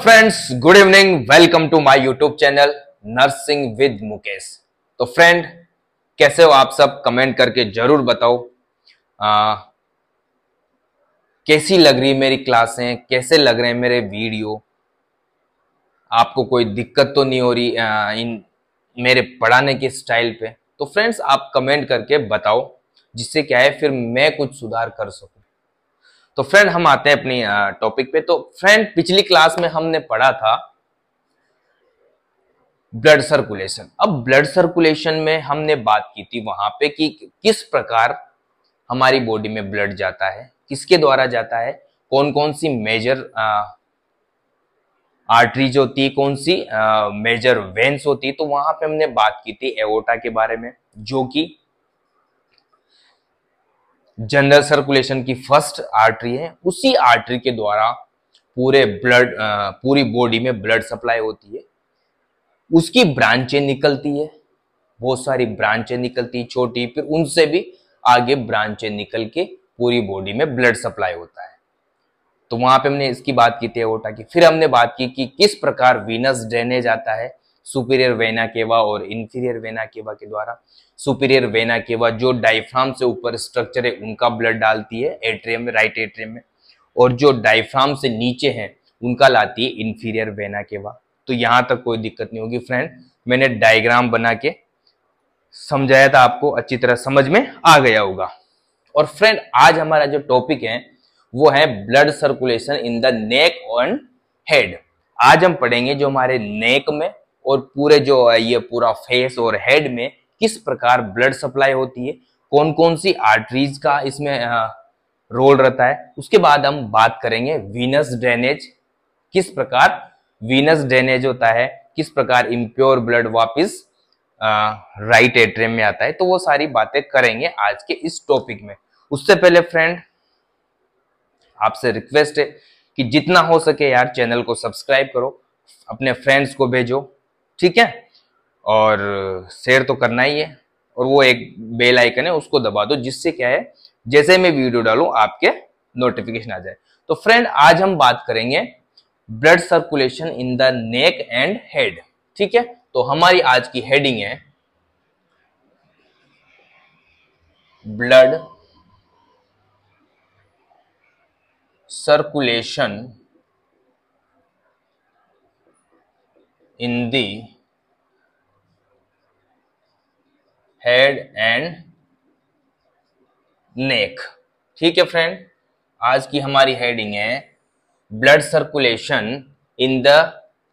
Friends, good evening. Welcome to my YouTube channel nursing with Mukesh. तो friend, कैसे हो आप सब? कमेंट करके जरूर बताओ कैसी लग रही है मेरी क्लासें, कैसे लग रहे हैं मेरे वीडियो। आपको कोई दिक्कत तो नहीं हो रही इन मेरे पढ़ाने के स्टाइल पे? तो फ्रेंड्स, आप कमेंट करके बताओ, जिससे क्या है फिर मैं कुछ सुधार कर सकूं। तो फ्रेंड, हम आते हैं अपनी टॉपिक पे। तो फ्रेंड, पिछली क्लास में हमने पढ़ा था ब्लड सर्कुलेशन। अब ब्लड सर्कुलेशन में हमने बात की थी वहां पे कि किस प्रकार हमारी बॉडी में ब्लड जाता है, किसके द्वारा जाता है, कौन कौन सी मेजर आर्टरीज होती, कौन सी मेजर वेन्स होती। तो वहां पे हमने बात की थी एओर्टा के बारे में, जो कि जनरल सर्कुलेशन की फर्स्ट आर्टरी है। उसी आर्टरी के द्वारा पूरे ब्लड पूरी बॉडी में ब्लड सप्लाई होती है। उसकी ब्रांचें निकलती है, बहुत सारी ब्रांचें निकलती, छोटी, फिर उनसे भी आगे ब्रांचें निकल के पूरी बॉडी में ब्लड सप्लाई होता है। तो वहां पे हमने इसकी बात की थी एओर्टा की। फिर हमने बात की कि किस प्रकार वीनस ड्रेनेज आता है सुपीरियर वेना केवा और इंफीरियर वेना केवा के द्वारा। सुपीरियर वेना केवा जो डायफ्राम से ऊपर स्ट्रक्चर है उनका ब्लड डालती है एट्रियम में, राइट एट्रियम में, और जो डायफ्राम से नीचे है उनका लाती है इंफीरियर वेना केवा। तो यहां तक कोई दिक्कत नहीं होगी फ्रेंड, मैंने डायग्राम बना के समझाया था, आपको अच्छी तरह समझ में आ गया होगा। और फ्रेंड, आज हमारा जो टॉपिक है वो है blood circulation in the neck and head. आज हम पढ़ेंगे जो हमारे नेक में और पूरे जो ये पूरा फेस और हेड में किस प्रकार ब्लड सप्लाई होती है, कौन कौन सी आर्टरीज का इसमें रोल रहता है। उसके बाद हम बात करेंगे वीनस ड्रेनेज, किस प्रकार वीनस ड्रेनेज होता है, किस प्रकार इम्प्योर ब्लड वापस राइट एट्रियम में आता है। तो वो सारी बातें करेंगे आज के इस टॉपिक में। उससे पहले फ्रेंड, आपसे रिक्वेस्ट है कि जितना हो सके यार चैनल को सब्सक्राइब करो, अपने फ्रेंड्स को भेजो, ठीक है, और शेयर तो करना ही है, और वो एक बेल आइकन है उसको दबा दो, जिससे क्या है जैसे मैं वीडियो डालूं आपके नोटिफिकेशन आ जाए। तो फ्रेंड, आज हम बात करेंगे blood circulation in the neck and head, ठीक है। तो हमारी आज की हेडिंग है blood circulation in the head and neck, ठीक है फ्रेंड। आज की हमारी हेडिंग है blood circulation in the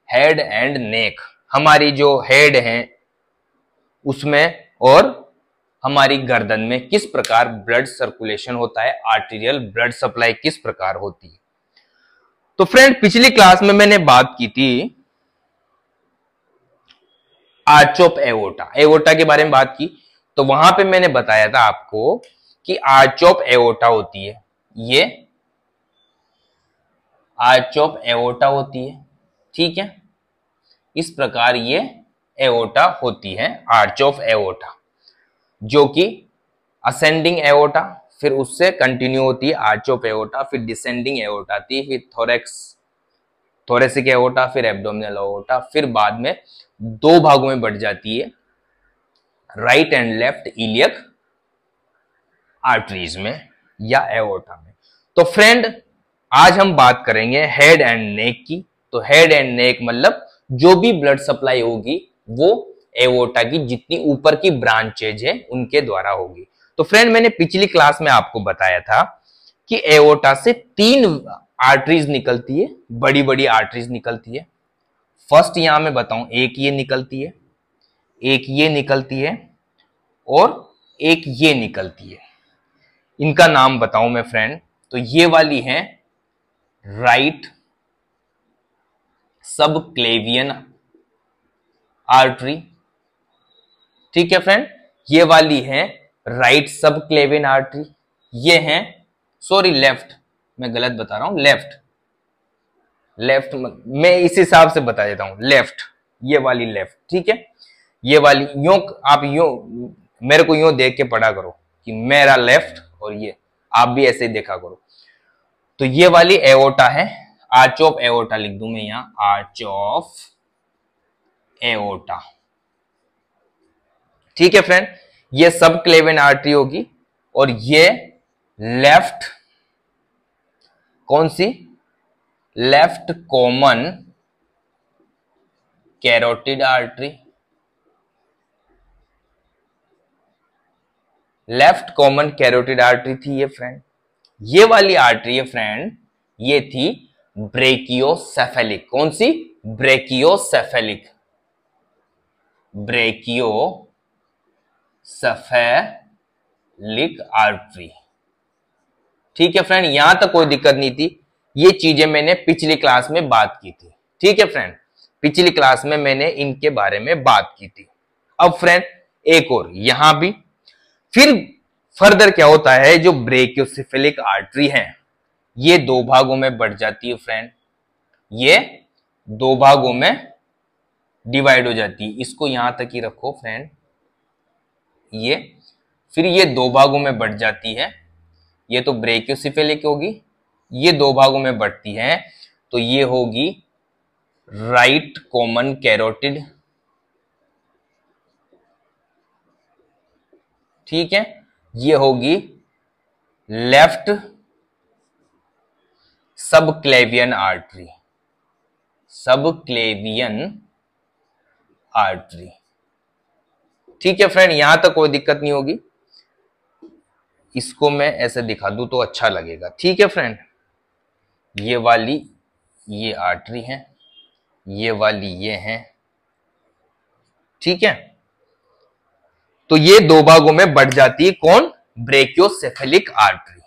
head and neck. हमारी जो हेड है उसमें और हमारी गर्दन में किस प्रकार ब्लड सर्कुलेशन होता है, आर्टीरियल ब्लड सप्लाई किस प्रकार होती है। तो फ्रेंड, पिछली क्लास में मैंने बात की थी आर्च ऑफ एओर्टा, एओर्टा के बारे में बात की। तो वहां पे मैंने बताया था आपको कि आर्च ऑफ एओर्टा होती है, ये आर्च ऑफ एओर्टा होती है, ठीक है। इस प्रकार ये एओर्टा होती है, आर्च ऑफ एओर्टा, जो कि असेंडिंग एओर्टा, फिर उससे कंटिन्यू होती है आर्च ऑफ एओर्टा, फिर डिसेंडिंग एओर्टा आती है, फिर थोरेसिक एओर्टा, फिर एब्डोमिनल एओर्टा, फिर बाद में दो भागों में बढ़ जाती है, right and left iliac arteries में या एओर्टा में। तो फ्रेंड, आज हम बात करेंगे हेड एंड नेक की। तो हेड एंड नेक मतलब जो भी ब्लड सप्लाई होगी वो एओर्टा की जितनी ऊपर की ब्रांचेज है उनके द्वारा होगी। तो फ्रेंड, मैंने पिछली क्लास में आपको बताया था कि एओर्टा से तीन आर्टरीज निकलती है, बड़ी बड़ी आर्टरीज निकलती है। फर्स्ट यहां मैं बताऊं, एक ये निकलती है, एक ये निकलती है, और एक ये निकलती है। इनका नाम बताऊं मैं फ्रेंड, तो ये वाली है राइट सब क्लेवियन आर्टरी, ठीक है फ्रेंड। ये वाली है राइट सब क्लेवियन आर्टरी। ये है, सॉरी लेफ्ट, मैं गलत बता रहा हूं, लेफ्ट मैं इस हिसाब से बता देता हूं, लेफ्ट, ये वाली लेफ्ट, ठीक है। ये वाली यूं, आप यूं मेरे को यूं देख के पढ़ा करो कि मेरा लेफ्ट, और ये आप भी ऐसे ही देखा करो। तो ये वाली एओर्टा है, आर्च ऑफ एओर्टा लिख दूं मैं यहां, आर्च ऑफ एओर्टा। ठीक है फ्रेंड, ये सब क्लेवियन आर्टरी होगी और ये लेफ्ट, कौन सी, left common carotid artery, left common carotid artery थी ये फ्रेंड। ये वाली आर्टरी है फ्रेंड, ये थी ब्रेकियोसेफेलिक। कौन सी, ब्रेकियोसेफेलिक, ब्रेकियोसेफेलिक आर्टरी। ठीक है फ्रेंड, यहां तक कोई दिक्कत नहीं थी। ये चीजें मैंने पिछली क्लास में बात की थी। ठीक है फ्रेंड, पिछली क्लास में मैंने इनके बारे में बात की थी। अब फ्रेंड एक और यहां भी फिर फर्दर क्या होता है, जो ब्रेकियोसेफेलिक आर्टरी है ये दो भागों में बढ़ जाती है फ्रेंड, ये दो भागों में डिवाइड हो जाती है। इसको यहां तक ही रखो फ्रेंड, ये फिर ये दो भागों में बढ़ जाती है। ये तो ब्रेकियोसेफेलिक होगी, ये दो भागों में बढ़ती है, तो ये होगी राइट कॉमन कैरोटिड। ठीक है, ये होगी left subclavian artery, subclavian artery. ठीक है फ्रेंड, यहां तक कोई दिक्कत नहीं होगी। इसको मैं ऐसे दिखा दूं तो अच्छा लगेगा। ठीक है फ्रेंड, ये वाली ये आर्टरी है, ये वाली ये है। ठीक है, तो ये दो भागों में बढ़ जाती है, कौन, ब्रेकियोसेफेलिक आर्टरी।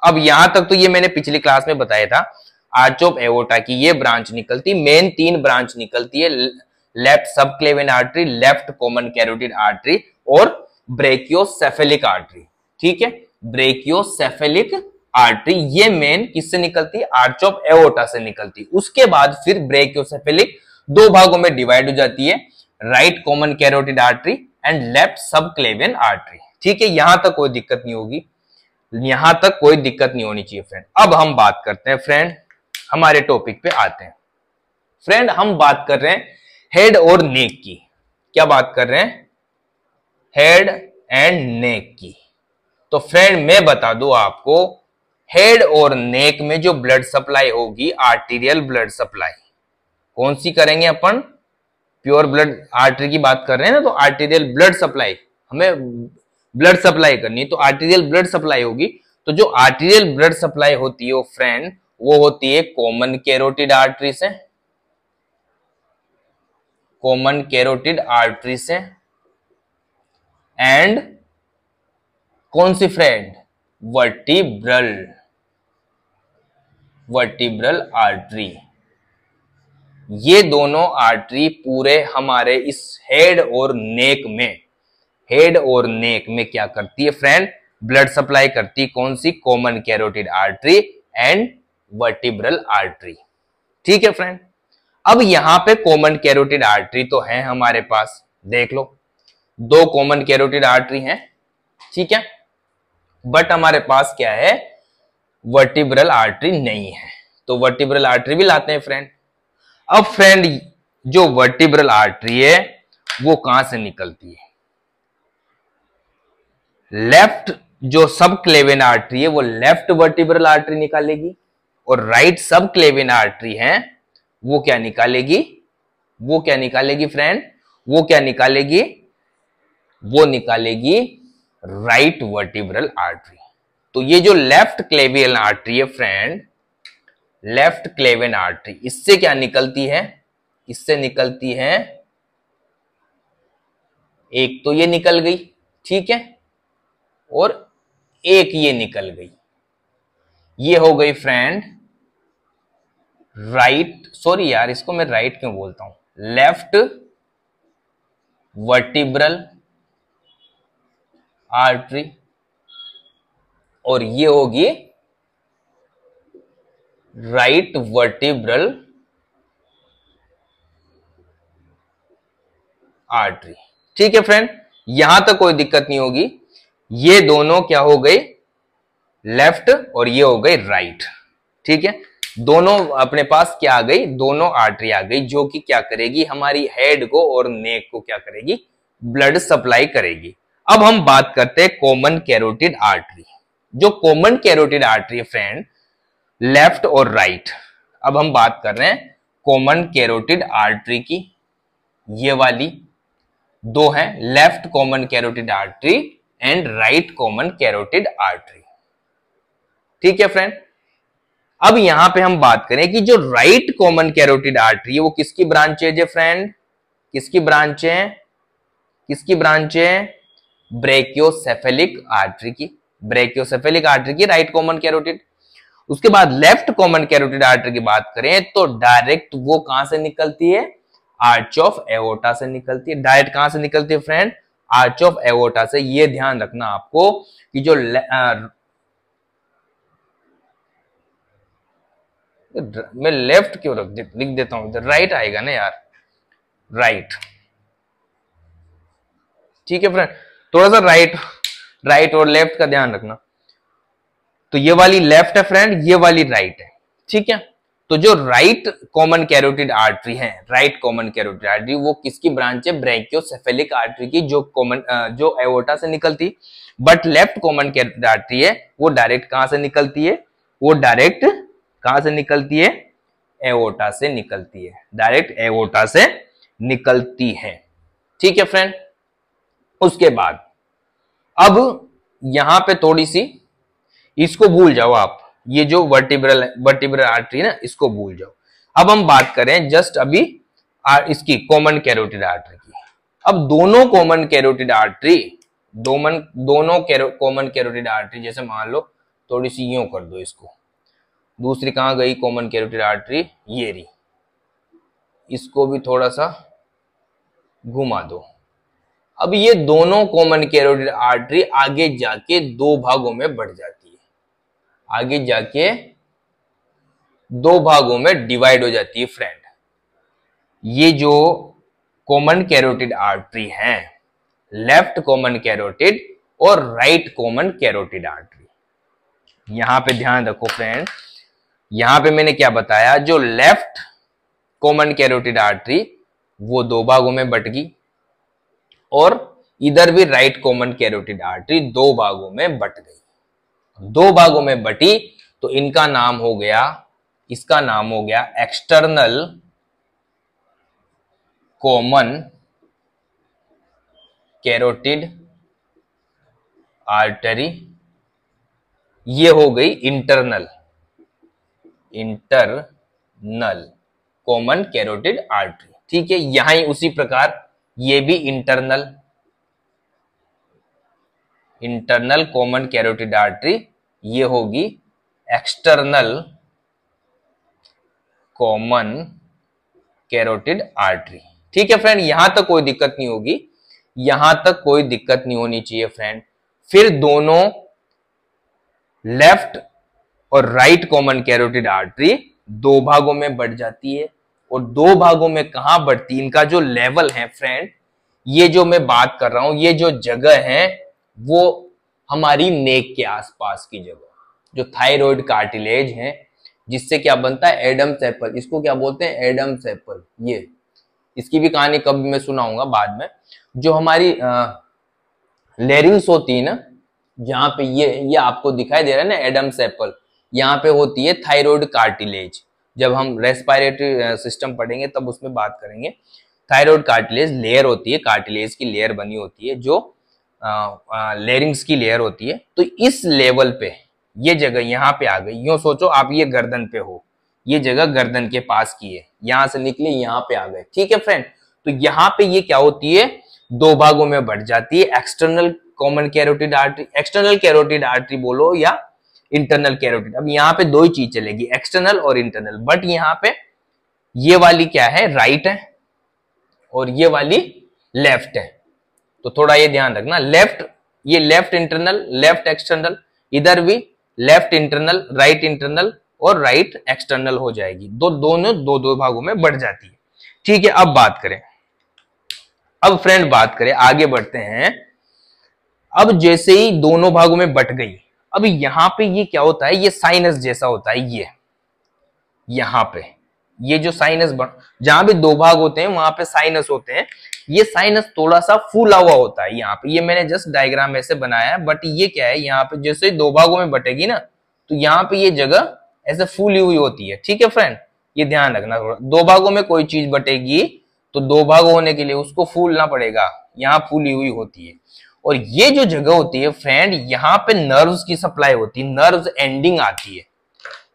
अब यहां तक तो ये मैंने पिछली क्लास में बताया था, आर्च ऑफ एओर्टा की ये ब्रांच निकलती, मेन तीन ब्रांच निकलती है, left subclavian artery, left common carotid artery और ब्रेकियोसेफेलिक आर्टरी। ठीक है, ब्रेकियोसेफेलिक आर्टरी ये मेन किससे निकलती है, आर्च ऑफ एओर्टा से निकलती है। उसके बाद फिर ब्रेकियोसेफेलिक दो भागों में डिवाइड हो जाती है, right common carotid artery and left subclavian artery. ठीक है, यहां तक कोई दिक्कत नहीं होगी, यहां तक कोई दिक्कत नहीं होनी चाहिए फ्रेंड। अब हम बात करते हैं फ्रेंड, हमारे टॉपिक पे आते हैं फ्रेंड। हम बात कर रहे हैं हेड और नेक की। क्या बात कर रहे हैं, हेड एंड नेक की। तो फ्रेंड मैं बता दूं आपको, हेड और नेक में जो ब्लड सप्लाई होगी, आर्टीरियल ब्लड सप्लाई, कौन सी करेंगे अपन, प्योर ब्लड आर्टरी की बात कर रहे हैं ना, तो आर्टीरियल ब्लड सप्लाई, हमें ब्लड सप्लाई करनी है तो आर्टीरियल ब्लड सप्लाई होगी। तो जो आर्टीरियल ब्लड सप्लाई होती है वो फ्रेंड, वो होती है कॉमन कैरोटिड आर्टरी से, कॉमन कैरोटिड आर्टरी से, एंड कौन सी फ्रेंड, वर्टिब्रल, वर्टिब्रल आर्टरी। ये दोनों आर्टरी पूरे हमारे इस हेड और नेक में, हेड और नेक में क्या करती है फ्रेंड, ब्लड सप्लाई करती है, कौन सी, common carotid artery and vertebral artery. ठीक है फ्रेंड, अब यहां पे कॉमन कैरोटिड आर्टरी तो है हमारे पास, देख लो दो कॉमन कैरोटिड आर्टरी हैं। ठीक है, बट हमारे पास क्या है, वर्टिब्रल आर्टरी नहीं है, तो वर्टिब्रल आर्टरी भी लाते हैं फ्रेंड। अब फ्रेंड जो वर्टिब्रल आर्टरी है वो कहां से निकलती है, लेफ्ट जो सब क्लेवियन आर्टरी है वो लेफ्ट वर्टिब्रल आर्टरी निकालेगी, और राइट सब क्लेवियन आर्टरी है वो क्या निकालेगी, वो क्या निकालेगी फ्रेंड, वो क्या निकालेगी, वो निकालेगी राइट वर्टिब्रल आर्टरी। तो ये जो लेफ्ट क्लेवियन आर्टरी है फ्रेंड, लेफ्ट क्लेवियन आर्टरी, इससे क्या निकलती है, इससे निकलती है, एक तो ये निकल गई, ठीक है, और एक ये निकल गई, ये हो गई फ्रेंड राइट, सॉरी यार इसको मैं राइट क्यों बोलता हूं, लेफ्ट वर्टिब्रल आर्टरी, और ये होगी राइट वर्टिब्रल आर्टरी। ठीक है फ्रेंड, यहां तक कोई दिक्कत नहीं होगी। ये दोनों क्या हो गई, लेफ्ट, और ये हो गई राइट। ठीक है, दोनों अपने पास क्या आ गई, दोनों आर्टरी आ गई, जो कि क्या करेगी, हमारी हेड को और नेक को क्या करेगी, ब्लड सप्लाई करेगी। अब हम बात करते हैं कॉमन कैरोटिड आर्टरी। जो कॉमन कैरोटिड आर्टरी है फ्रेंड, लेफ्ट और राइट। अब हम बात कर रहे हैं कॉमन कैरोटिड आर्टरी की। ये वाली दो हैं, left common carotid artery and right common carotid artery. ठीक है फ्रेंड। अब यहां पे हम बात करें कि जो राइट कॉमन कैरोटिड आर्टरी है वो किसकी ब्रांचेज है फ्रेंड, किसकी ब्रांच है, किसकी ब्रांच है, ब्रेकियोसेफेलिक आर्टरी की, ब्रेकियोसेफेलिक आर्टरी की राइट कॉमन कैरोटिड। उसके बाद लेफ्ट कॉमन कैरोटिड आर्टरी की बात करें तो डायरेक्ट वो कहां से निकलती है, आर्च ऑफ एओर्टा से निकलती है। डायरेक्ट कहां से निकलती है फ्रेंड, आर्च ऑफ एओर्टा से। ये ध्यान रखना आपको कि जो मैं लेफ्ट क्यों लिख देता हूं, इधर राइट आएगा ना यार, राइट। ठीक है फ्रेंड, थोड़ा सा राइट और लेफ्ट का ध्यान रखना। तो ये वाली लेफ्ट है फ्रेंड, ये वाली राइट है। ठीक है, तो जो राइट कॉमन कैरोटिड आर्टरी है, राइट कॉमन कैरोटिड आर्टरी, वो किसकी ब्रांच है, ब्रैंकियोसेफेलिक आर्टरी की, जो एओर्टा से निकलती। But left common carotid artery है वो डायरेक्ट कहां से निकलती है, वो डायरेक्ट कहां से निकलती है, एओर्टा से निकलती है, डायरेक्ट एओर्टा से निकलती है। ठीक है फ्रेंड। उसके बाद अब यहां पे थोड़ी सी, इसको भूल जाओ आप, ये जो वर्टिब्रल आर्टरी ना, इसको भूल जाओ। अब हम बात करें जस्ट अभी इसकी कॉमन कैरोटिड आर्टरी की। अब दोनों कॉमन कैरोटिड आर्टरी, दोनों कॉमन कैरोटिड आर्टरी, जैसे मान लो थोड़ी सी यूं कर दो इसको, दूसरी कहां गई कॉमन कैरोटिड आर्टरी, ये रही, इसको भी थोड़ा सा घुमा दो। अब ये दोनों कॉमन कैरोटिड आर्टरी आगे जाके दो भागों में बढ़ जाती है, आगे जाके दो भागों में डिवाइड हो जाती है फ्रेंड। ये जो कॉमन कैरोटिड आर्टरी है, लेफ्ट कॉमन कैरोटिड और राइट कॉमन कैरोटिड आर्टरी, यहां पे ध्यान रखो फ्रेंड। यहां पे मैंने क्या बताया, जो लेफ्ट कॉमन कैरोटिड आर्टरी वो दो भागों में बट गई, और इधर भी राइट कॉमन कैरोटिड आर्टरी दो भागों में बट गई। दो भागों में बटी तो इनका नाम हो गया, इसका नाम हो गया एक्सटर्नल कॉमन कैरोटिड आर्टरी, ये हो गई इंटरनल कॉमन कैरोटिड आर्टरी। ठीक है, यहां ही उसी प्रकार ये भी इंटरनल कॉमन कैरोटिड आर्टरी, ये होगी एक्सटर्नल कॉमन कैरोटिड आर्टरी। ठीक है फ्रेंड, यहां तक कोई दिक्कत नहीं होगी, यहां तक कोई दिक्कत नहीं होनी चाहिए फ्रेंड। फिर दोनों लेफ्ट और राइट कॉमन कैरोटिड आर्टरी दो भागों में बढ़ जाती है, और दो भागों में कहां बढ़ती, इनका जो लेवल है फ्रेंड, ये जो मैं बात कर रहा हूं, ये जो जगह है वो हमारी नेक के आसपास की जगह, जो थायराइड कार्टिलेज है, जिससे क्या बनता है, एडम्स एप्पल, इसको क्या बोलते हैं, एडम्स एप्पल। ये इसकी भी कहानी कभी मैं सुनाऊंगा बाद में। जो हमारी लेरिंग्स होती है ना, जहां पे ये आपको दिखाई दे रहा है ना एडम्स एप्पल, यहाँ पे होती है थायराइड कार्टिलेज। जब हम रेस्पिरेटरी सिस्टम पढ़ेंगे तब उसमें बात करेंगे। थायराइड कार्टिलेज लेयर होती है, कार्टिलेज की लेयर बनी होती है, जो लेरिंग्स की लेयर होती है। तो इस लेवल पे ये जगह यहाँ पे आ गई, यूं सोचो आप ये गर्दन पे हो, ये जगह गर्दन के पास की है, यहां से निकले यहाँ पे आ गए। ठीक है फ्रेंड, तो यहाँ पे ये क्या होती है, दो भागों में बढ़ जाती है, external common carotid artery, external carotid artery बोलो या इंटरनल कैरोटिड। अब यहाँ पे दो ही चीज चलेगी, एक्सटर्नल और इंटरनल। बट यहाँ पे ये वाली क्या है, राइट है, और ये वाली लेफ्ट है। तो थोड़ा ये ध्यान रखना, लेफ्ट, ये लेफ्ट इंटरनल, लेफ्ट एक्सटर्नल, इधर भी लेफ्ट इंटरनल, राइट इंटरनल और राइट एक्सटर्नल हो जाएगी। दोनों दो भागों में बढ़ जाती है। ठीक है, अब बात करें, अब फ्रेंड बात करें, आगे बढ़ते हैं। अब जैसे ही दोनों भागों में बट गई, अब यहां पे ये क्या होता है, ये साइनस जैसा होता है, ये यहाँ पे ये जो साइनस जहां भी दो भाग होते हैं वहां पे साइनस होते हैं। ये साइनस थोड़ा सा फूला हुआ होता है यहाँ पे, ये मैंने जस्ट डायग्राम ऐसे बनाया है, बट ये क्या है, यहाँ पे जैसे दो भागों में बटेगी ना, तो यहाँ पे ये जगह ऐसे फूली हुई होती है। ठीक है फ्रेंड, ये ध्यान रखना। थोड़ा दो भागों में कोई चीज बटेगी तो दो भाग होने के लिए उसको फूलना पड़ेगा, यहाँ फूली हुई होती है। और ये जो जगह होती है फ्रेंड, यहाँ पे नर्व्स की सप्लाई होती है, नर्व्स एंडिंग आती है,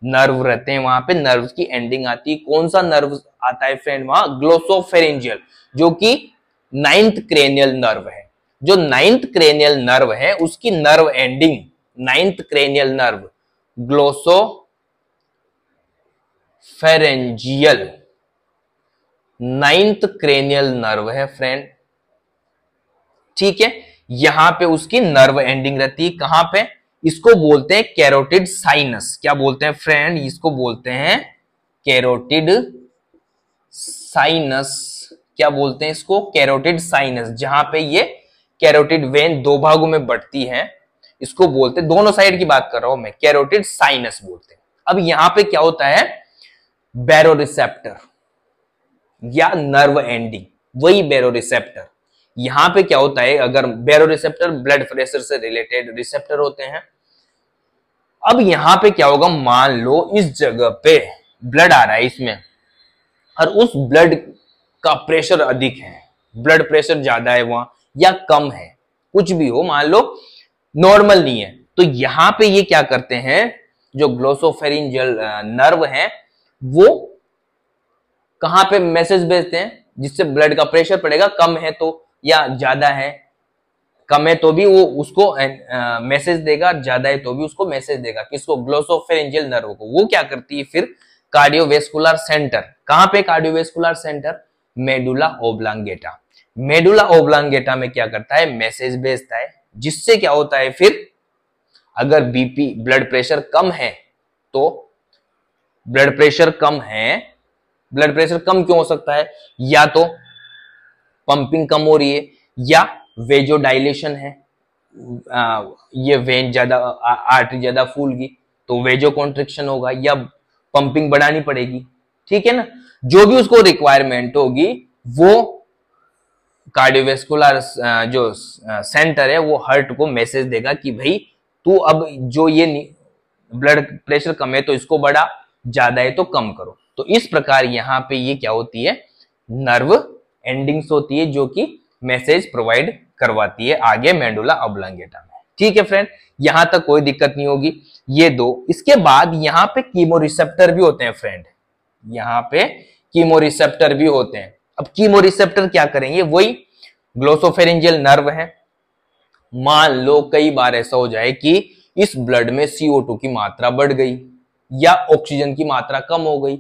नर्व रहते हैं वहां पे, नर्व्स की एंडिंग आती है। कौन सा नर्व आता है फ्रेंड वहां, ग्लोसोफेरेंजियल, जो कि 9th क्रेनियल नर्व है। जो 9th क्रेनियल नर्व है उसकी nerve ending, 9th cranial nerve glossopharyngeal 9th cranial nerve है फ्रेंड। ठीक है, यहां पे उसकी नर्व एंडिंग रहती है। कहां पे, इसको बोलते हैं कैरोटिड साइनस। क्या बोलते हैं फ्रेंड, इसको बोलते हैं कैरोटिड साइनस। क्या बोलते हैं इसको, कैरोटिड साइनस। जहां पे ये कैरोटिड वेन दो भागों में बढ़ती है, इसको बोलते हैं, दोनों साइड की बात कर रहा हूं मैं, कैरोटिड साइनस बोलते हैं। अब यहां पे क्या होता है, बैरोरिसेप्टर या नर्व एंडिंग, वही बैरोरिसेप्टर। यहां पे क्या होता है, अगर बैरोरिसेप्टर ब्लड प्रेशर से रिलेटेड रिसेप्टर होते हैं। अब यहां पे क्या होगा, मान लो इस जगह पे ब्लड आ रहा है इसमें, और उस ब्लड का प्रेशर अधिक है, ब्लड प्रेशर ज्यादा है वहां या कम है, कुछ भी हो, मान लो नॉर्मल नहीं है, तो यहां पे ये क्या करते हैं, जो ग्लोसोफेरिंजियल नर्व है वो कहां पे मैसेज भेजते हैं, जिससे ब्लड का प्रेशर पड़ेगा, कम है तो या ज्यादा है, कम है तो भी वो उसको मैसेज देगा, ज्यादा है तो भी उसको मैसेज देगा। किसको, ग्लोसोफेरिंजियल नर्व को। वो क्या करती है फिर, कार्डियोवेस्कुलर सेंटर। कहां पे cardiovascular centre, medulla oblongata. Medulla oblongata में क्या करता है, मैसेज भेजता है, जिससे क्या होता है फिर, अगर बीपी ब्लड प्रेशर कम है तो, ब्लड प्रेशर कम है, ब्लड प्रेशर कम क्यों हो सकता है, या तो पंपिंग कम हो रही है, या वेजो डायलेशन है, ये वेन ज्यादा, आर्टरी ज्यादा फूल गई तो वेजो कॉन्ट्रिक्शन होगा, या पंपिंग बढ़ानी पड़ेगी। ठीक है ना, जो भी उसको रिक्वायरमेंट होगी वो कार्डियोवेस्कुलर जो सेंटर है वो हार्ट को मैसेज देगा कि भाई तू अब जो ये ब्लड प्रेशर कम है तो इसको बढ़ा, ज्यादा है तो कम करो। तो इस प्रकार यहाँ पे ये क्या होती है, नर्व एंडिंग्स होती है जो कि मैसेज प्रोवाइड करवाती है आगे मेडुला ऑब्लांगेटा में। ठीक है फ्रेंड, यहां तक कोई दिक्कत नहीं होगी। ये दो, इसके बाद यहाँ पे कीमोरिसेप्टर भी होते हैं फ्रेंड, यहाँ पे कीमोरिसेप्टर भी होते हैं। अब कीमोरिसेप्टर क्या करेंगे, वही ग्लोसोफेरिंजियल नर्व है। मान लो कई बार ऐसा हो जाए कि इस ब्लड में CO2 की मात्रा बढ़ गई, या ऑक्सीजन की मात्रा कम हो गई,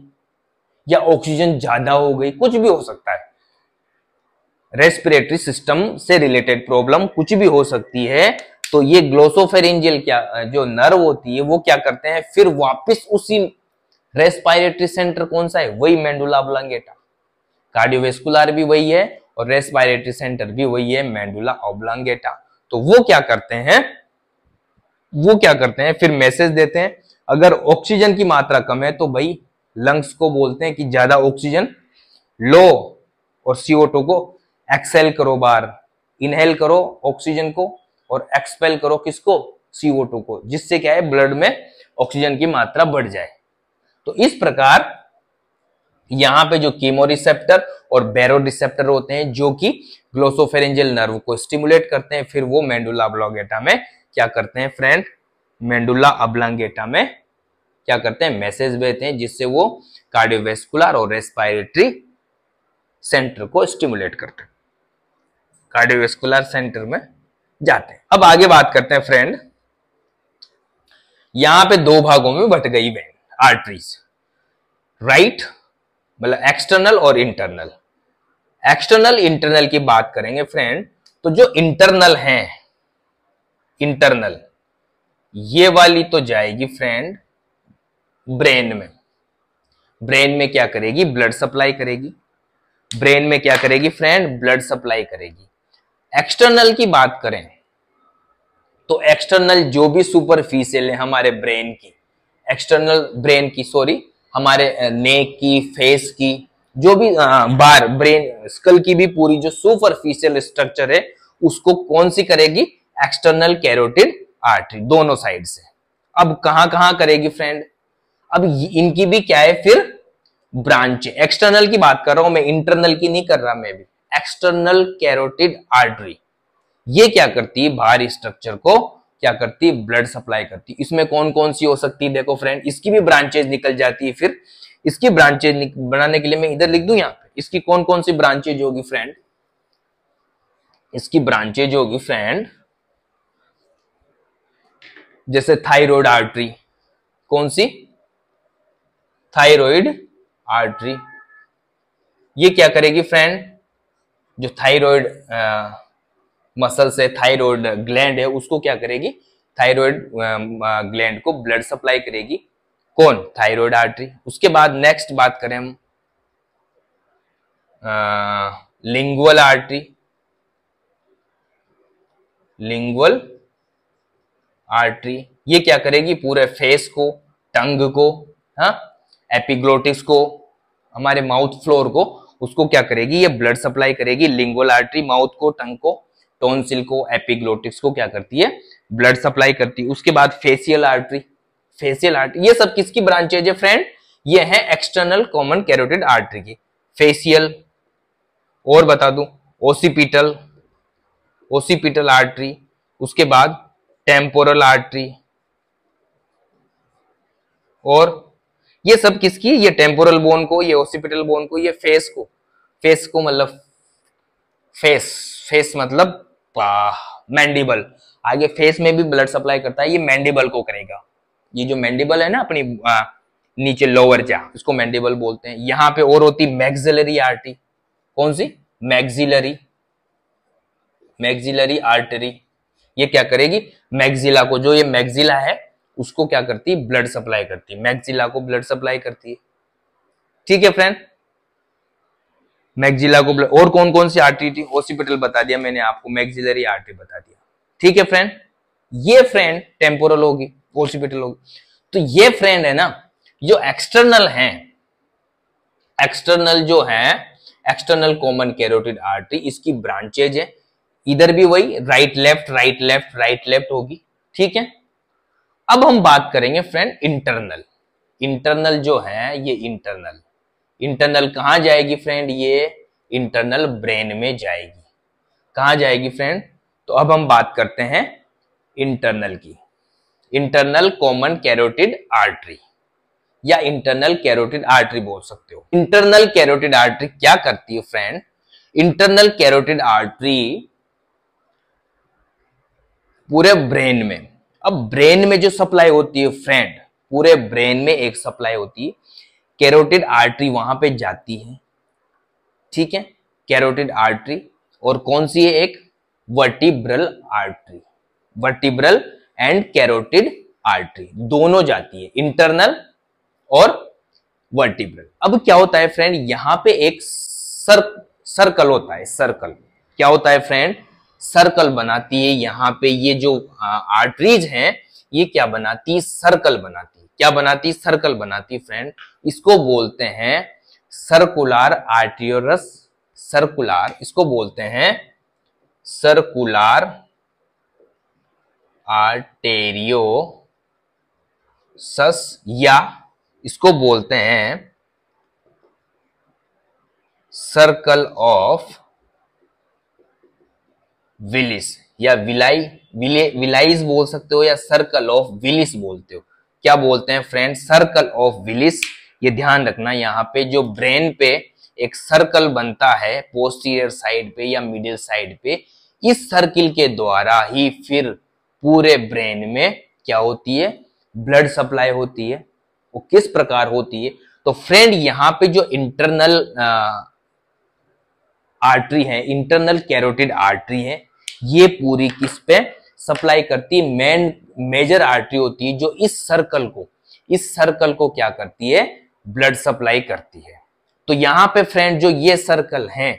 या ऑक्सीजन ज्यादा हो गई, कुछ भी हो सकता है, रेस्पिरेटरी सिस्टम से रिलेटेड प्रॉब्लम कुछ भी हो सकती है। तो ये ग्लोसोफेरिंजियल क्या जो नर्व होती है वो क्या करते हैं, फिर वापस उसी रेस्पिरेटरी सेंटर कौन सा है, वही मेडुला ऑब्लांगेटा। कार्डियोवेस्कुलर भी वही है और रेस्पिरेटरी सेंटर भी वही है, मेडुला ऑब्लांगेटा। तो वो क्या करते हैं, फिर मैसेज देते हैं। अगर ऑक्सीजन की मात्रा कम है तो भाई लंग्स को बोलते हैं कि ज्यादा ऑक्सीजन लो, और CO2 को एक्सेल करो, बाहर इनहेल करो ऑक्सीजन को, और एक्सपेल करो किसको, CO2 को, जिससे क्या है ब्लड में ऑक्सीजन की मात्रा बढ़ जाए। तो इस प्रकार यहां पे जो कीमोरिसेप्टर और बैरोरिसेप्टर होते हैं जो कि ग्लोसोफेरिंजियल नर्व को स्टिमुलेट करते हैं, फिर वो मेडुला ऑब्लांगेटा में क्या करते हैं फ्रेंड, मेडुला ऑब्लांगेटा में क्या करते हैं, मैसेज भेजते हैं, जिससे वो कार्डियोवेस्कुलर और रेस्पिरेटरी सेंटर को स्टिमुलेट करते हैं, कार्डियोवेस्कुलर सेंटर में जाते हैं। अब आगे बात करते हैं फ्रेंड, यहां पे दो भागों में बट गई वेन, आर्टरीज, राइट, मतलब एक्सटर्नल और इंटरनल। एक्सटर्नल इंटरनल की बात करेंगे फ्रेंड, तो जो इंटरनल है, इंटरनल ये वाली तो जाएगी फ्रेंड ब्रेन में। ब्रेन में क्या करेगी, ब्लड सप्लाई करेगी। ब्रेन में क्या करेगी फ्रेंड, ब्लड सप्लाई करेगी। एक्सटर्नल की बात करें तो एक्सटर्नल जो भी सुपरफिशियल है हमारे ब्रेन की, एक्सटर्नल ब्रेन की, सॉरी, हमारे नेक की, फेस की, जो भी बार ब्रेन स्कल की भी पूरी जो सुपरफिशियल स्ट्रक्चर है उसको कौन सी करेगी, एक्सटर्नल कैरोटिड आर्टरी, दोनों साइड से। अब कहां कहां करेगी फ्रेंड, अब इनकी भी क्या है फिर ब्रांच, एक्सटर्नल की बात कर रहा हूं मैं, इंटरनल की नहीं कर रहा मैं भी। एक्सटर्नल कैरोटिड आर्टरी ये क्या करती है, बाहरी स्ट्रक्चर को क्या करती है, ब्लड सप्लाई करती है। इसमें कौन कौन सी हो सकती है, देखो फ्रेंड, इसकी भी ब्रांचेज निकल जाती है। फिर इसकी ब्रांचेज बनाने के लिए मैं इधर लिख दूं यहां पे, इसकी कौन कौन सी ब्रांचेज होगी फ्रेंड, इसकी ब्रांचेज होगी फ्रेंड, जैसे थायराइड आर्टरी, कौन सी, थायराइड आर्टरी, ये क्या करेगी फ्रेंड, जो थायराइड मसल से थायराइड ग्लैंड है उसको क्या करेगी, थायराइड ग्लैंड को ब्लड सप्लाई करेगी, कौन, थायराइड आर्टरी। उसके बाद नेक्स्ट बात करें हम लिंगुअल आर्टरी, लिंगुअल आर्टरी ये क्या करेगी, पूरे फेस को, टंग को, हाँ, एपिग्लोटिस को, हमारे माउथ फ्लोर को, उसको क्या करेगी, ये ब्लड सप्लाई करेगी। लिंगुअल आर्टरी माउथ को, टंग को, टॉन्सिल को, एपिग्लोटिस को क्या करती है, ब्लड सप्लाई करती है। उसके बाद फेशियल आर्टरी, फेशियल आर्टरी ये सब किसकी ब्रांचेज है फ्रेंड, ये है एक्सटर्नल कॉमन कैरोटिड आर्टरी की। फेशियल, और बता दूं, ओसिपिटल, ओसिपिटल आर्टरी, उसके बाद टेम्पोरल आर्टरी, और ये सब किसकी, ये टेम्पोरल बोन को, ये ओसिपिटल बोन को, ये फेस को, फेस को मतलब फेस, फेस मतलब मैंडिबल, आगे फेस में भी ब्लड सप्लाई करता है, ये मैंडिबल को करेगा। ये जो मैंडिबल है ना अपनी नीचे लोअर जा, इसको मैंडिबल बोलते हैं। यहां पे और होती मैक्सिलरी आर्टरी, कौन सी, मैक्सिलरी, मैक्सिलरी आर्टरी, ये क्या करेगी, मैक्सिला को, जो ये मैक्सिला है उसको क्या करती है, ब्लड सप्लाई करती है, मैक्सिला को ब्लड सप्लाई करती है। ठीक है फ्रेंड, मैक्सिला को ब्लड, और कौन कौन सी आर्टरी थी, ओसिपिटल बता दिया मैंने आपको, मैक्सिलरी आर्टरी बता दिया। ठीक है फ्रेंड, ये फ्रेंड टेम्पोरल होगी, ओसिपिटल होगी। तो ये फ्रेंड है ना जो एक्सटर्नल है, एक्सटर्नल जो है, एक्सटर्नल कॉमन कैरोटिड आर्टरी, इसकी ब्रांचेज है। इधर भी वही right left, right left, right left होगी। ठीक है, अब हम बात करेंगे फ्रेंड इंटरनल। इंटरनल जो है ये इंटरनल, इंटरनल कहां जाएगी फ्रेंड, ये इंटरनल ब्रेन में जाएगी। कहां जाएगी फ्रेंड, तो अब हम बात करते हैं इंटरनल की, इंटरनल कॉमन कैरोटिड आर्टरी या इंटरनल कैरोटिड आर्टरी बोल सकते हो। इंटरनल कैरोटिड आर्टरी क्या करती है फ्रेंड, इंटरनल कैरोटिड आर्टरी पूरे ब्रेन में, अब ब्रेन में जो सप्लाई होती है फ्रेंड, पूरे ब्रेन में एक सप्लाई होती है, कैरोटिड आर्टरी वहां पे जाती है। ठीक है, कैरोटिड आर्टरी, और कौन सी है, एक vertebral artery, vertebral and carotid artery दोनों जाती है, इंटरनल और वर्टिब्रल। अब क्या होता है फ्रेंड, यहां पे एक सर्कल होता है, सर्कल क्या होता है फ्रेंड, सर्कल बनाती है। यहाँ पे ये जो आर्टरीज हैं ये क्या बनाती है, सर्कल बनाती है। क्या बनाती है, सर्कल बनाती है फ्रेंड। इसको बोलते हैं सर्कुलर आर्टियोरस, सर्कुलर, इसको बोलते हैं सर्कुलर आर्टेरियोसस, या इसको बोलते हैं सर्कल ऑफ विलिस, या विलाइज बोल सकते हो, या सर्कल ऑफ विलिस बोलते हो। क्या बोलते हैं फ्रेंड, सर्कल ऑफ विलिस। ये ध्यान रखना, यहाँ पे जो ब्रेन पे एक सर्कल बनता है पोस्टीरियर साइड पे या मिडिल साइड पे, इस सर्किल के द्वारा ही फिर पूरे ब्रेन में क्या होती है, ब्लड सप्लाई होती है। वो किस प्रकार होती है, तो फ्रेंड यहाँ पे जो इंटरनल आर्टरी है, इंटरनल कैरोटिड आर्टरी है, ये पूरी किस पे सप्लाई करती है, मेजर आर्टरी होती है जो इस सर्कल को क्या करती है, ब्लड सप्लाई करती है। तो यहां पे फ्रेंड जो ये सर्कल हैं,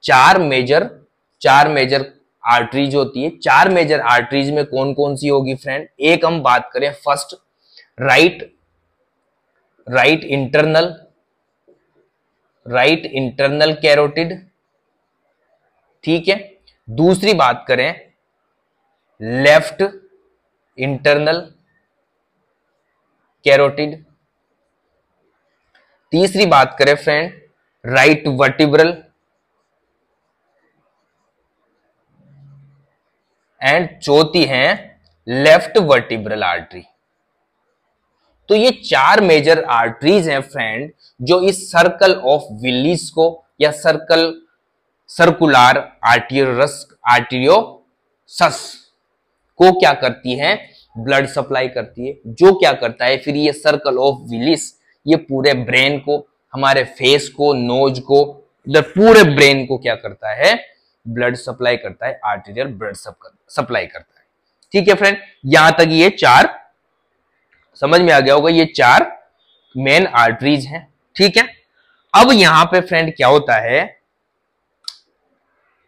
चार मेजर आर्टरीज होती है। चार मेजर आर्टरीज में कौन कौन सी होगी फ्रेंड, एक हम बात करें first, right right internal carotid, ठीक है। दूसरी बात करें लेफ्ट इंटरनल कैरोटिड। तीसरी बात करें फ्रेंड राइट वर्टिब्रल, एंड चौथी है लेफ्ट वर्टिब्रल आर्टरी। तो ये चार मेजर आर्टरीज हैं फ्रेंड, जो इस सर्कल ऑफ विलीज को या सर्कुलर आर्टियोसस को क्या करती है, ब्लड सप्लाई करती है। जो क्या करता है फिर ये सर्कल ऑफ विलीज ये पूरे ब्रेन को, हमारे फेस को, नोज को, इधर पूरे ब्रेन को क्या करता है, ब्लड सप्लाई करता है, आर्टीरियल ब्लड सप्लाई करता है। ठीक है फ्रेंड, यहां तक ये चार समझ में आ गया होगा, ये चार मेन आर्टरीज हैं। ठीक है, अब यहां पे फ्रेंड क्या होता है,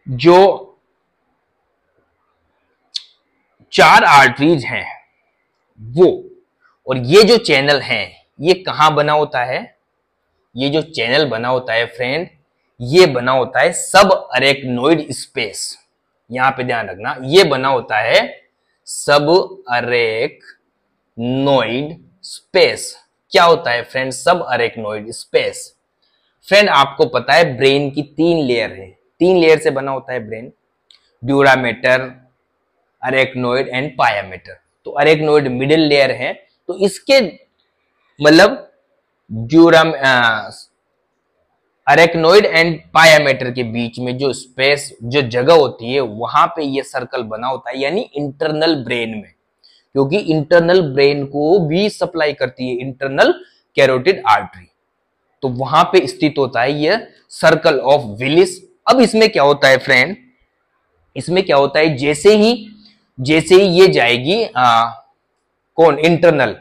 जो चार आर्टरीज हैं वो, और ये जो चैनल है ये कहां बना होता है, ये जो चैनल बना होता है फ्रेंड ये बना होता है सब अरेक्नोइड स्पेस। यहां पे ध्यान रखना, ये बना होता है सब अरेक्नोइड स्पेस। क्या होता है फ्रेंड सब अरेक्नोइड स्पेस? फ्रेंड आपको पता है ब्रेन की तीन लेयर है, तीन लेयर से बना होता है brain, dura mater, arachnoid and pia mater. तो अरेक्नोइड मिडिल लेयर है, तो इसके मतलब अरेक्नोइड एंड पायामेटर के बीच में जो स्पेस, जो जगह होती है वहां पे ये सर्कल बना होता है, यानी इंटरनल ब्रेन में, क्योंकि इंटरनल ब्रेन को भी सप्लाई करती है इंटरनल कैरोटिड आर्टरी, तो वहां पे स्थित होता है ये सर्कल ऑफ विलिस। अब इसमें क्या होता है फ्रेंड, इसमें क्या होता है, जैसे ही ये जाएगी कौन, इंटरनल।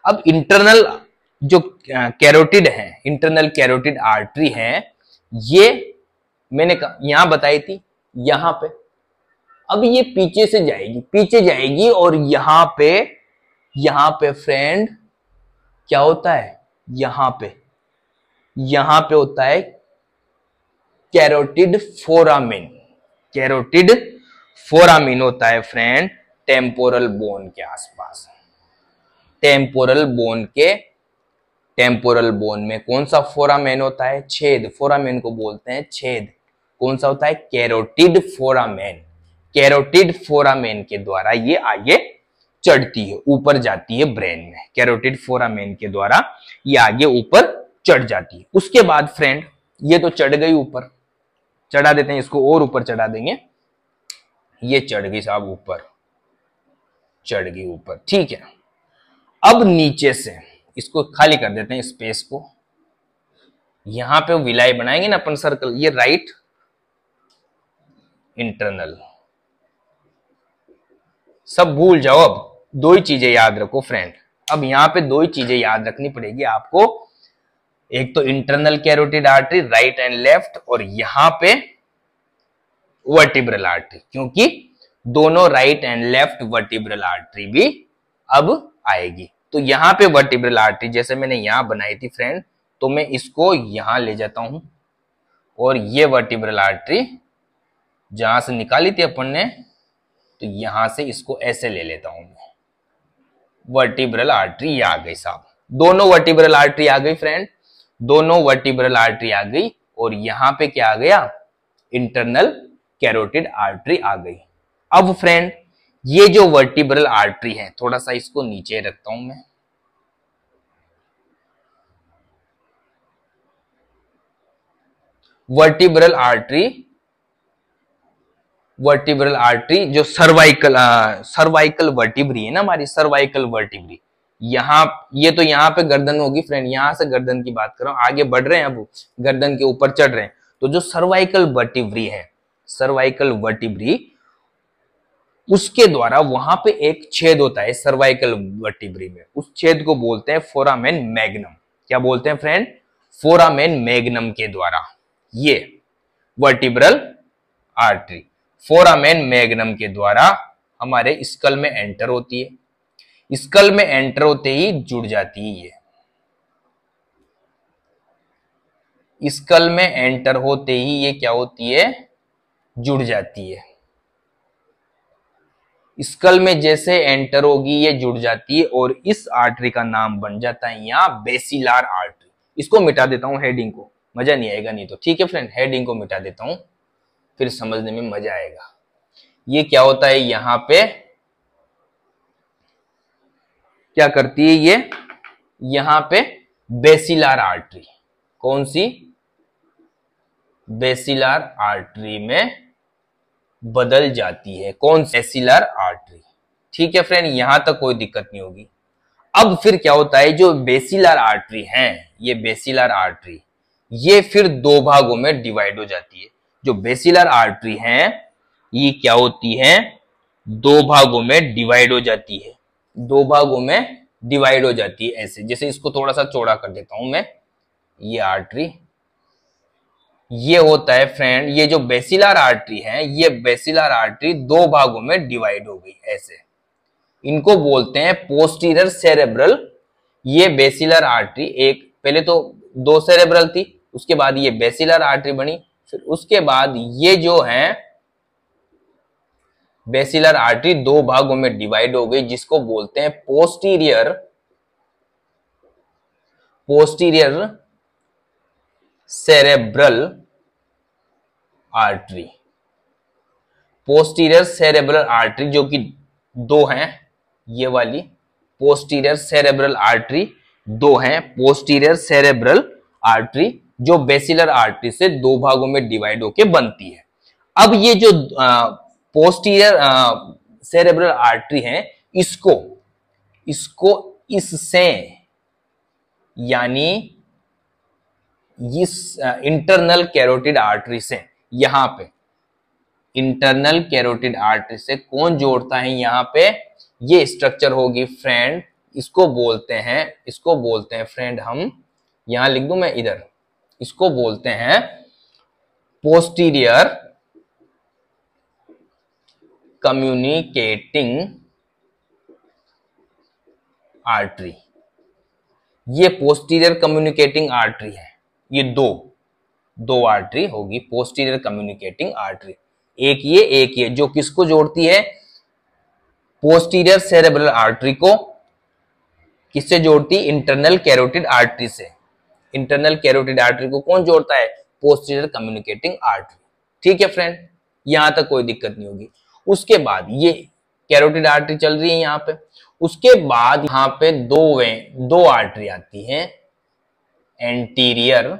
अब इंटरनल जो कैरोटिड है, इंटरनल कैरोटिड आर्टरी है, ये मैंने यहां बताई थी, यहां पे। अब ये पीछे से जाएगी, पीछे जाएगी, और यहां पे फ्रेंड क्या होता है, यहां पे होता है कैरोटिड फोरामेन। कैरोटिड फोरामेन होता है फ्रेंड टेम्पोरल बोन के आसपास। टेम्पोरल बोन में कौन सा फोरामेन होता है, छेद। फोरामेन को बोलते हैं छेद। कौन सा होता है, कैरोटिड फोरामेन। कैरोटिड फोरामेन के द्वारा ये आगे चढ़ती है, ऊपर जाती है ब्रेन में। कैरोटिड फोरामेन के द्वारा ये आगे ऊपर चढ़ जाती है। उसके बाद फ्रेंड ये तो चढ़ गई ऊपर, चढ़ा देते हैं इसको, और ऊपर चढ़ा देंगे, ये चढ़ गई साहब ऊपर, चढ़ गई ऊपर। ठीक है, अब नीचे से इसको खाली कर देते हैं स्पेस को, यहां पे विलाई बनाएंगे ना अपन सर्कल, ये राइट इंटरनल। सब भूल जाओ, अब दो ही चीजें याद रखो फ्रेंड। अब यहां पे दो ही चीजें याद रखनी पड़ेगी आपको, एक तो internal carotid artery right and left, और यहां पे वर्टिब्रल आर्टरी, क्योंकि दोनों right and left vertebral artery भी अब आएगी। तो यहां पे वर्टिब्रल आर्टरी जैसे मैंने यहां बनाई थी फ्रेंड, तो मैं इसको यहां ले जाता हूं, और ये वर्टिब्रल आर्टरी जहां से निकाली थी अपन ने, तो यहां से इसको ऐसे ले लेता हूं मैं। वर्टिब्रल आर्टरी आ गई साहब, दोनों वर्टिब्रल आर्टरी आ गई फ्रेंड, दोनों वर्टिब्रल आर्टरी आ गई, और यहां पे क्या आ गया, इंटरनल कैरोटिड आर्टरी आ गई। अब फ्रेंड ये जो वर्टिब्रल आर्टरी है, थोड़ा सा इसको नीचे रखता हूं मैं, वर्टिब्रल आर्टरी जो सर्वाइकल वर्टिब्री है ना हमारी, सर्वाइकल वर्टिब्री, यहां ये तो यहां पे गर्दन होगी फ्रेंड, यहां से गर्दन की बात कर रहा हूं, आगे बढ़ रहे हैं, अब गर्दन के ऊपर चढ़ रहे हैं। तो जो सर्वाइकल वर्टिब्री है, सर्वाइकल वर्टिब्री, उसके द्वारा वहां पे एक छेद होता है सर्वाइकल वर्टिब्री में, उस छेद को बोलते हैं फोरामेन मैग्नम। क्या बोलते हैं फ्रेंड, फोरामेन मैग्नम के द्वारा ये वर्टिब्रल आर्टरी फोरामेन मैग्नम के द्वारा हमारे स्कल में एंटर होती है, स्कल में एंटर होते ही जुड़ जाती है ये, स्कल में एंटर होते ही ये क्या होती है, जुड़ जाती है। स्कल में जैसे एंटर होगी ये जुड़ जाती है और इस आर्टरी का नाम बन जाता है यहाँ बेसिलार आर्टरी। इसको मिटा देता हूं हेडिंग को, मजा नहीं आएगा नहीं तो, ठीक है फ्रेंड, हेडिंग को मिटा देता हूं फिर समझने में मजा आएगा। ये क्या होता है, यहां पे क्या करती है ये, यहां पे बेसिलार आर्टरी, कौन सी, बेसिलार आर्टरी में बदल जाती है, कौन सी, बेसिलार आर्टरी। ठीक है फ्रेंड, यहां तक कोई दिक्कत नहीं होगी। अब फिर क्या होता है, जो बेसिलार आर्टरी है, ये बेसिलार आर्टरी ये फिर दो भागों में डिवाइड हो जाती है। जो बेसिलार आर्टरी है ये क्या होती है, दो भागों में डिवाइड हो जाती है, दो भागों में डिवाइड हो जाती है ऐसे। जैसे इसको थोड़ा सा चौड़ा कर देता हूं मैं, ये आर्टरी, ये होता है फ्रेंड, ये जो बेसिलार आर्टरी है, ये बेसिलार आर्टरी दो भागों में डिवाइड हो गई ऐसे। इनको बोलते हैं पोस्टीरियर सेरेब्रल। ये बेसिलर आर्टरी, एक पहले तो दो सेरेब्रल थी, उसके बाद ये बेसिलर आर्टरी बनी, फिर उसके बाद ये जो है बेसिलर आर्टरी दो भागों में डिवाइड हो गई, जिसको बोलते हैं posterior cerebral artery. Posterior cerebral artery जो कि दो हैं, ये वाली पोस्टीरियर सेरेब्रल आर्टरी दो हैं, पोस्टीरियर सेरेब्रल आर्टरी जो बेसिलर आर्टरी से दो भागों में डिवाइड होके बनती है। अब ये जो पोस्टीरियर सेरेब्रल आर्टरी है, इसको इससे यानी इस इंटरनल कैरोटिड आर्टरी से, यहां पे इंटरनल कैरोटिड आर्टरी से कौन जोड़ता है, यहां पे ये स्ट्रक्चर होगी फ्रेंड, इसको बोलते हैं फ्रेंड, हम यहां लिख दूं मैं इधर, इसको बोलते हैं पोस्टीरियर कम्युनिकेटिंग आर्टरी। ये पोस्टीरियर कम्युनिकेटिंग आर्टरी है, ये दो आर्टरी होगी पोस्टीरियर कम्युनिकेटिंग आर्टरी, एक ये जो किसको जोड़ती है, पोस्टीरियर सेरेब्रल आर्टरी को किससे जोड़ती है, इंटरनल कैरोटिड आर्टरी से। इंटरनल कैरोटिड आर्टरी को कौन जोड़ता है, पोस्टीरियर कम्युनिकेटिंग आर्टरी। ठीक है फ्रेंड, यहां तक कोई दिक्कत नहीं होगी। उसके बाद ये कैरोटिड आर्टरी चल रही है यहां पे, उसके बाद यहां पे दो आर्टरी आती हैं, एंटीरियर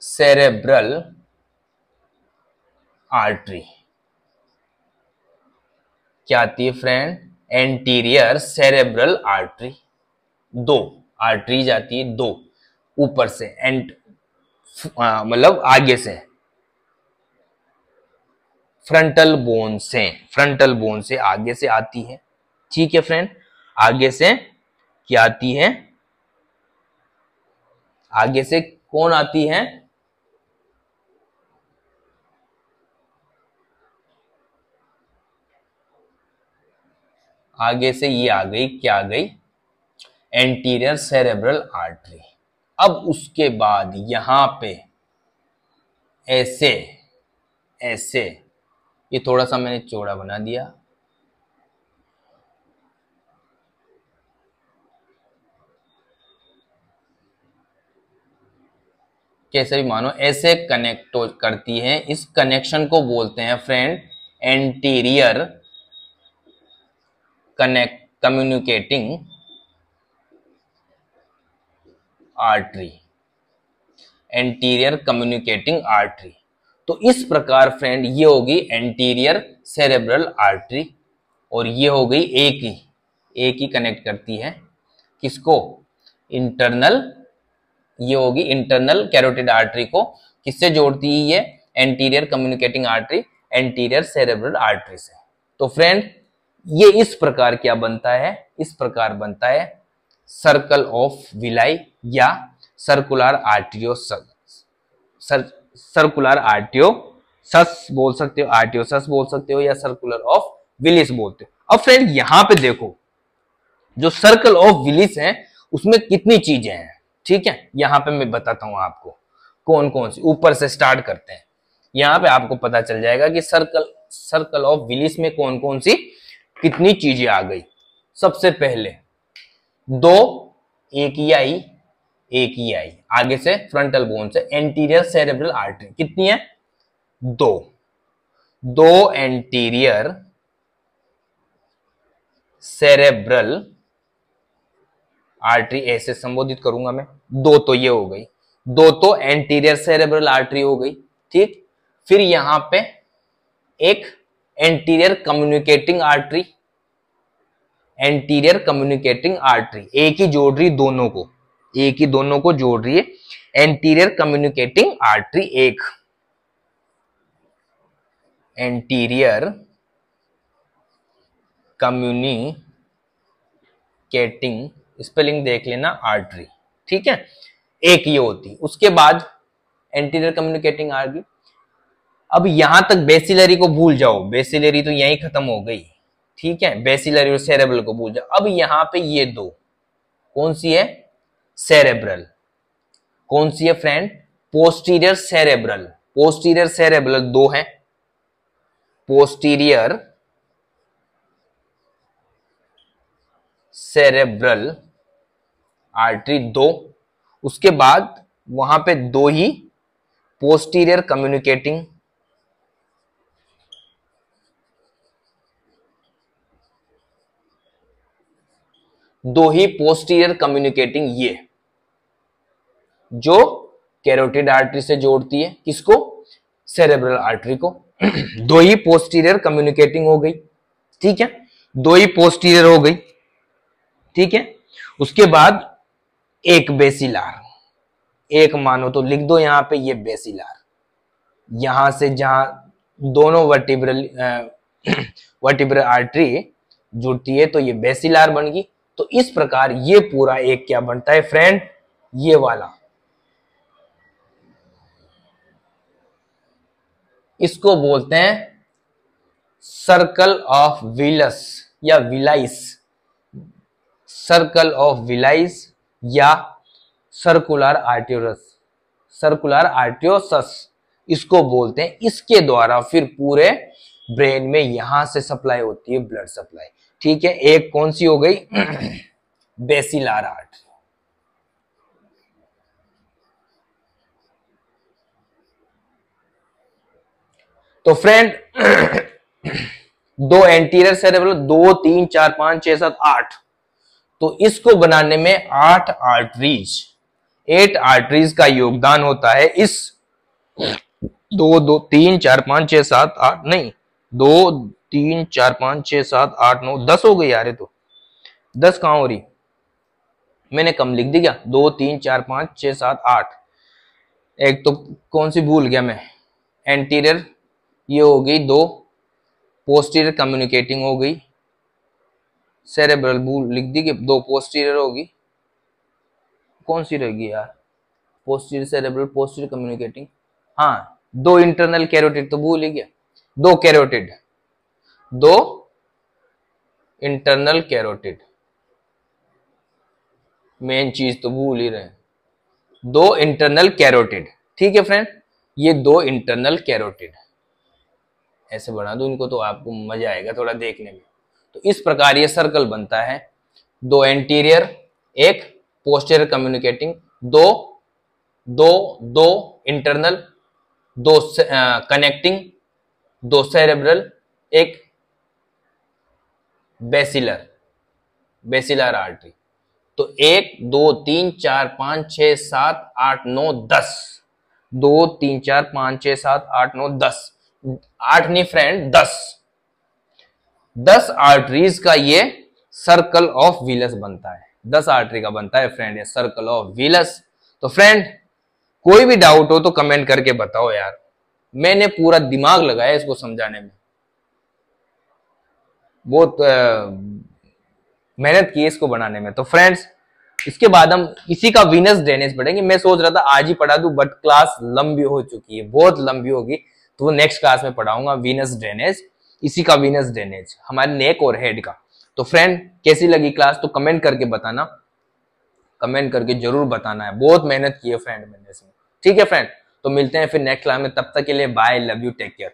सेरेब्रल आर्टरी। क्या आती है फ्रेंड, एंटीरियर सेरेब्रल आर्टरी, दो आर्टरी जाती है, दो ऊपर से मतलब आगे से, फ्रंटल बोन से आगे से आती है। ठीक है फ्रेंड, आगे से क्या आती है, आगे से कौन आती है, आगे से ये आ गई, क्या आ गई, एंटीरियर सेरेब्रल आर्टरी। अब उसके बाद यहां पे ऐसे ये थोड़ा सा मैंने चौड़ा बना दिया, कैसे भी मानो, ऐसे कनेक्ट करती है। इस कनेक्शन को बोलते हैं friend anterior communicating artery, anterior communicating artery. तो इस प्रकार फ्रेंड ये होगी एंटीरियर सेरेब्रल आर्टरी, और ये हो गई एक ही कनेक्ट करती है किसको, इंटरनल, ये होगी इंटरनल कैरोटिड आर्टरी को किससे जोड़ती है, ये anterior communicating artery anterior cerebral artery से। तो फ्रेंड ये इस प्रकार क्या बनता है, इस प्रकार बनता है सर्कल ऑफ विलाई या सर्कुलर आर्टियोसस बोल सकते हो, आर्टियोसस बोल सकते हो, या सर्कुलर ऑफ विलिस बोलते हो। अब फ्रेंड यहां पे देखो, जो सर्कल ऑफ विलिस है उसमें कितनी चीजें हैं, ठीक है, यहां पे मैं बताता हूं आपको कौन कौन सी। ऊपर से स्टार्ट करते हैं, यहां पे आपको पता चल जाएगा कि सर्कल ऑफ विलिस में कौन कौन सी कितनी चीजें आ गई। सबसे पहले दो, एक ही आई आगे से फ्रंटल बोन से एंटीरियर सेरेब्रल आर्टरी कितनी है? दो एंटीरियर सेरेब्रल आर्टरी ऐसे संबोधित करूंगा मैं। दो तो ये हो गई, दो तो एंटीरियर सेरेब्रल आर्टरी हो गई, ठीक। फिर यहां पे एक anterior communicating artery, anterior communicating artery एक ही जोड़ रही दोनों को, एक ही दोनों को जोड़ रही है, एंटीरियर कम्युनिकेटिंग आर्टरी एक, एंटीरियर कम्युनिकेटिंग स्पेलिंग देख लेना आर्टरी, ठीक है, एक ये होती। उसके बाद एंटीरियर कम्युनिकेटिंग आर्टरी। अब यहां तक बेसिलरी को भूल जाओ, बेसिलरी तो यहीं खत्म हो गई, ठीक है, बेसिलरी और सेरेब्रल को भूल जाओ। अब यहां पे ये दो कौन सी है? सेरेब्रल। कौन सी है friend? Posterior cerebral. Posterior cerebral दो है, पोस्टीरियर सेरेब्रल आर्टरी दो। उसके बाद वहां पे दो ही पोस्टीरियर कम्युनिकेटिंग, दो ही पोस्टीरियर कम्युनिकेटिंग, ये जो कैरोटिड आर्टरी से जोड़ती है किसको? सेरेब्रल आर्टरी को। दो ही पोस्टीरियर कम्युनिकेटिंग हो गई, ठीक है, दो ही पोस्टीरियर हो गई, ठीक है। उसके बाद एक बेसिलार, एक मानो तो लिख दो यहां पे ये बेसिलार, यहां से जहां दोनों वर्टिब्रल आर्टरी जुड़ती है तो ये बेसिलार बन गई। तो इस प्रकार ये पूरा एक क्या बनता है फ्रेंड? ये वाला, इसको बोलते हैं सर्कल ऑफ विलस या विलाइस, सर्कल ऑफ विलाइस या सर्कुलर आर्टियोरस, सर्कुलर आर्टियोसस इसको बोलते हैं। इसके द्वारा फिर पूरे ब्रेन में यहां से सप्लाई होती है, ब्लड सप्लाई, ठीक है। एक कौन सी हो गई? बेसिलार आर्टरी। तो फ्रेंड दो एंटीरियर सेरेब्रल, 2 3 4 5 6 7 8, तो इसको बनाने में 8 आर्टरीज, 8 आर्टरीज का योगदान होता है। इस 2 2 3 4 5 6 7 8 नहीं, 2 3 4 5 6 7 8 9 10 हो गई यार, ये तो 10 कहां हो रही? मैंने कम लिख दी क्या? 2 3 4 5 6 7 8, एक तो कौन सी भूल गया मैं, एंटीरियर ये हो गई 2, पोस्टीरियर कम्युनिकेटिंग हो गई, सेरेब्रल भूल लिख दी कि 2 पोस्टीरियर होगी, कौन सी रहेगी यार? पोस्टीरियर सेरेब्रल, पोस्टीरियर कम्युनिकेटिंग, हाँ 2 इंटरनल कैरोटिड तो भूल ही गया, 2 कैरोटिड, 2 इंटरनल कैरोटिड, मेन चीज तो भूल ही रहे, 2 इंटरनल कैरोटिड, ठीक है फ्रेंड, ये 2 इंटरनल कैरोटिड, ऐसे बना दो इनको तो आपको मजा आएगा थोड़ा देखने में। तो इस प्रकार ये सर्कल बनता है, 2 एंटीरियर, एक posterior communicating, 2 2 2 internal, 2 connecting, 2 cerebral, एक बेसिलर आर्टरी। तो 1 2 3 4 5 6 7 8 9 10, 2 3 4 5 6 7 8 9 10, 8 नहीं फ्रेंड 10 आर्टरीज का ये सर्कल ऑफ व्हीलस बनता है, 10 आर्टरी का बनता है फ्रेंड ये सर्कल ऑफ व्हीलस। तो फ्रेंड कोई भी डाउट हो तो कमेंट करके बताओ यार, मैंने पूरा दिमाग लगाया इसको समझाने में, बहुत मेहनत की इसको बनाने में। तो फ्रेंड्स इसके बाद हम इसी का वीनस ड्रेनेज पढ़ेंगे। मैं सोच रहा था आज ही पढ़ा दूं बट क्लास लंबी हो चुकी है, बहुत लंबी होगी, तो वो नेक्स्ट क्लास में पढ़ाऊंगा वीनस ड्रेनेज, इसी का वीनस ड्रेनेज हमारे नेक और हेड का। तो फ्रेंड कैसी लगी क्लास तो कमेंट करके बताना, कमेंट करके जरूर बताना है। बहुत मेहनत की है फ्रेंड मैंने इसमें। ठीक है फ्रेंड, तो मिलते हैं फिर नेक्स्ट क्लास में। तब तक के लिए bye, love you, take care.